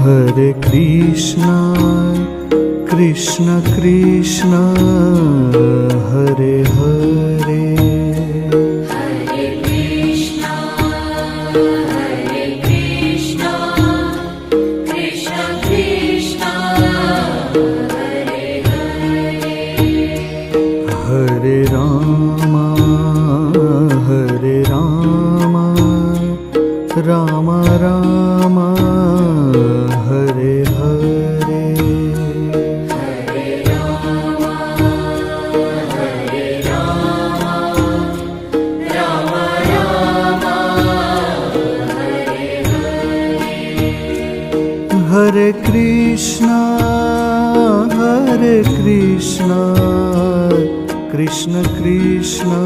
Hare Krishna, Krishna Krishna, Hare Hare, Hare Krishna, Krishna Krishna, Hare Hare, Hare Rama, Rama Rama, Hare Hare, Hare Rama, Rama Rama, Hare Hare, Hare Krishna, Krishna Krishna,